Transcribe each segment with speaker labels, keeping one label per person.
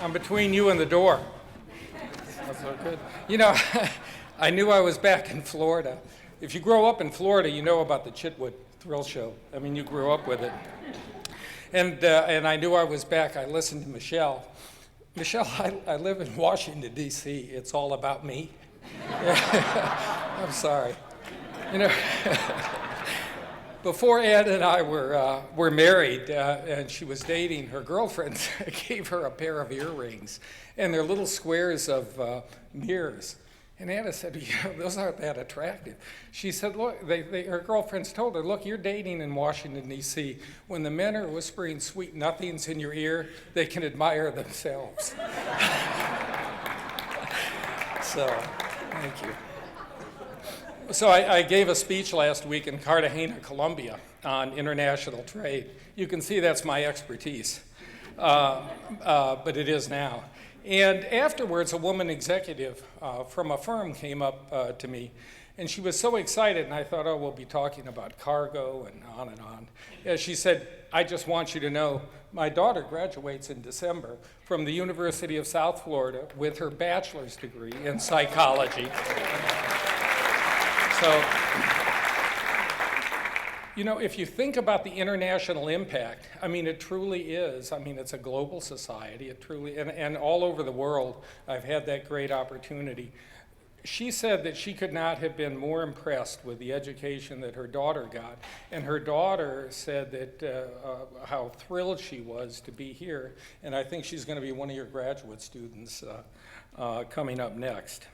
Speaker 1: I'm between you and the door. That's so good. You know, I knew I was back in Florida. If you grow up in Florida, you know about the Chitwood Thrill Show. I mean, you grew up with it. And I knew I was back. I listened to Michelle. Michelle, I live in Washington, D.C. It's all about me. I'm sorry. You know, before Ann and I were married, and she was dating, her girlfriend gave her a pair of earrings, and they're little squares of mirrors. And Anna said, those aren't that attractive. She said, look, her girlfriends told her, look, you're dating in Washington, D.C. When the men are whispering sweet nothings in your ear, they can admire themselves. So, thank you. So I gave a speech last week in Cartagena, Colombia, on international trade. You can see that's my expertise, but it is now. And afterwards, a woman executive from a firm came up to me, and she was so excited, and I thought, oh, we'll be talking about cargo and on and on. And she said, I just want you to know, my daughter graduates in December from the University of South Florida with her bachelor's degree in psychology. So, you know, if you think about the international impact, I mean, it truly is. I mean, it's a global society. It truly, and all over the world, I've had that great opportunity. She said that she could not have been more impressed with the education that her daughter got. And her daughter said that how thrilled she was to be here. And I think she's going to be one of your graduate students coming up next.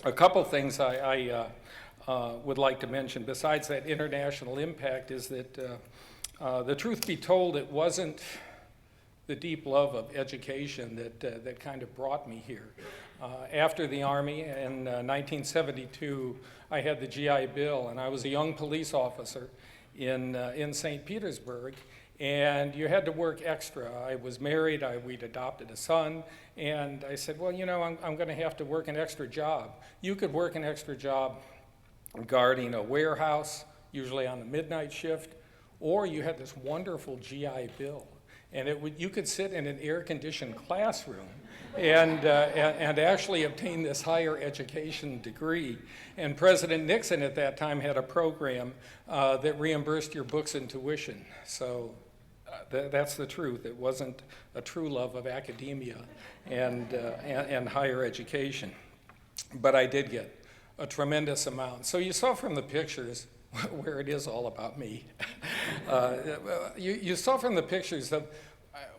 Speaker 1: A couple things I would like to mention, besides that international impact, is that the truth be told, it wasn't the deep love of education that kind of brought me here. After the Army in 1972, I had the GI Bill, and I was a young police officer in St. Petersburg, and you had to work extra. I was married, we'd adopted a son, and I said, well, you know, I'm going to have to work an extra job. You could work an extra job guarding a warehouse, usually on the midnight shift, or you had this wonderful GI Bill. And you could sit in an air-conditioned classroom and actually obtain this higher education degree. And President Nixon at that time had a program that reimbursed your books and tuition. So that's the truth. It wasn't a true love of academia and higher education. But I did get a tremendous amount. So you saw from the pictures where it is all about me. You saw from the pictures of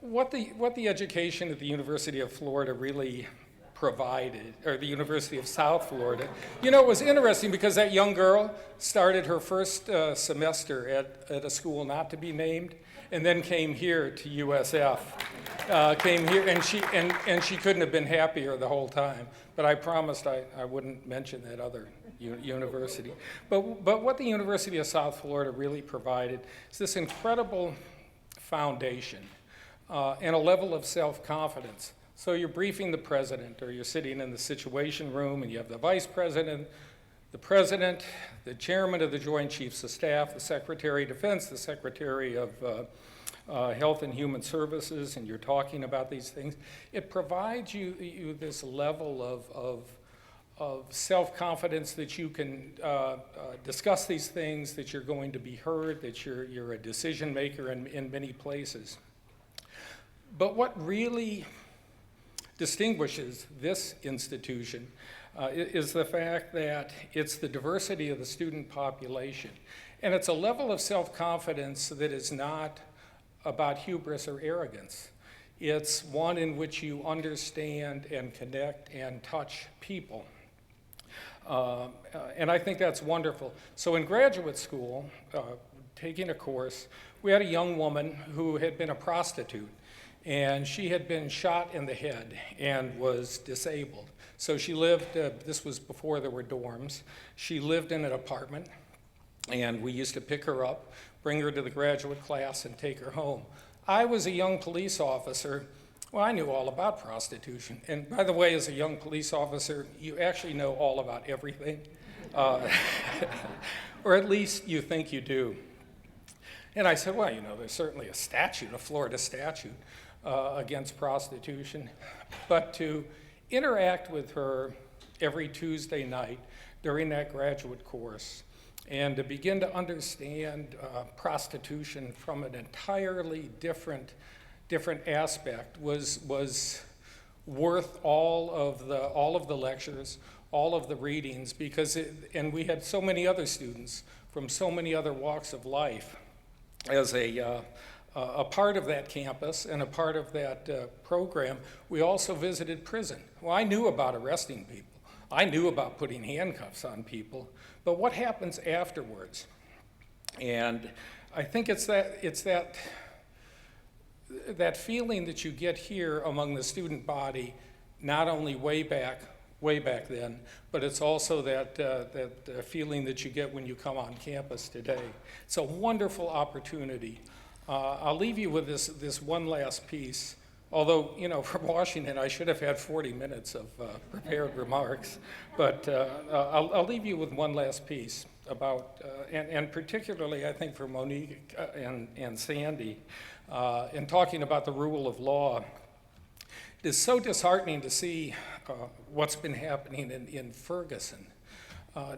Speaker 1: what the education at the University of Florida really provided, or the University of South Florida. You know, it was interesting because that young girl started her first semester at a school not to be named, and then came here to USF. Came here, and she couldn't have been happier the whole time. But I promised I wouldn't mention that other university. But what the University of South Florida really provided is this incredible foundation and a level of self-confidence. So you're briefing the president, or you're sitting in the situation room, and you have the vice president, the president, the chairman of the Joint Chiefs of Staff, the Secretary of Defense, the Secretary of Health and Human Services, and you're talking about these things. It provides you this level of self-confidence that you can discuss these things, that you're going to be heard, that you're a decision maker in many places. But what really distinguishes this institution is the fact that it's the diversity of the student population. And it's a level of self-confidence that is not about hubris or arrogance. It's one in which you understand and connect and touch people. And I think that's wonderful. So in graduate school, taking a course, we had a young woman who had been a prostitute, and she had been shot in the head and was disabled. So she lived, this was before there were dorms, she lived in an apartment, and we used to pick her up, bring her to the graduate class, and take her home. I was a young police officer. Well, I knew all about prostitution. And by the way, as a young police officer, you actually know all about everything. Or at least you think you do. And I said, well, you know, there's certainly a statute, a Florida statute, against prostitution, but to interact with her every Tuesday night during that graduate course and to begin to understand prostitution from an entirely different aspect was worth all of the lectures, all of the readings, because and we had so many other students from so many other walks of life as a part of that campus and a part of that program. We also visited prison. Well, I knew about arresting people. I knew about putting handcuffs on people, but what happens afterwards? And I think it's that feeling that you get here among the student body, not only way back then, but it's also that feeling that you get when you come on campus today. It's a wonderful opportunity. I'll leave you with this one last piece. Although, you know, from Washington, I should have had 40 minutes of prepared remarks, but I'll leave you with one last piece about, and particularly I think for Monique and Sandy, in talking about the rule of law. It is so disheartening to see what's been happening in Ferguson,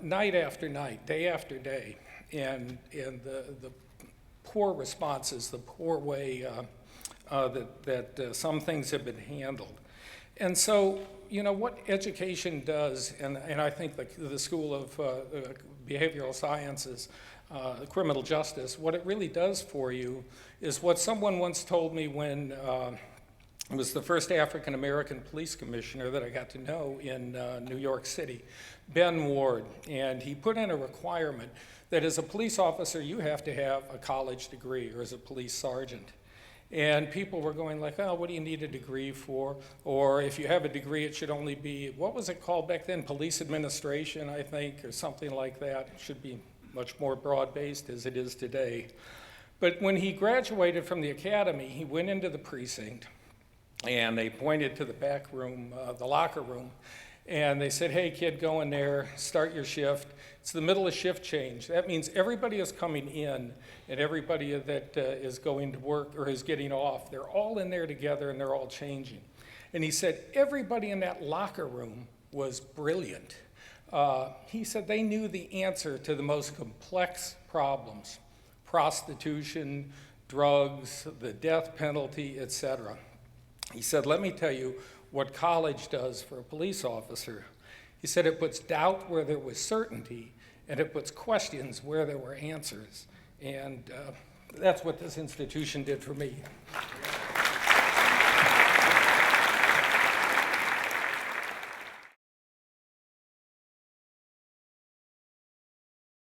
Speaker 1: night after night, day after day, and the poor responses, the poor way that some things have been handled. And so, you know, what education does, and I think the School of Behavioral Sciences, criminal justice, what it really does for you is what someone once told me when I was the first African American police commissioner that I got to know in New York City, Ben Ward, and he put in a requirement that as a police officer you have to have a college degree, or as a police sergeant. And people were going like, oh, what do you need a degree for? Or if you have a degree, it should only be, what was it called back then? Police administration, I think, or something like that. It should be much more broad-based as it is today. But when he graduated from the academy, he went into the precinct, and they pointed to the back room, the locker room, and they said, hey, kid, go in there, start your shift. It's the middle of shift change. That means everybody is coming in and everybody that is going to work or is getting off, they're all in there together and they're all changing. And he said everybody in that locker room was brilliant. He said they knew the answer to the most complex problems: prostitution, drugs, the death penalty, etc. He said, let me tell you what college does for a police officer. He said it puts doubt where there was certainty, and it puts questions where there were answers. And that's what this institution did for me.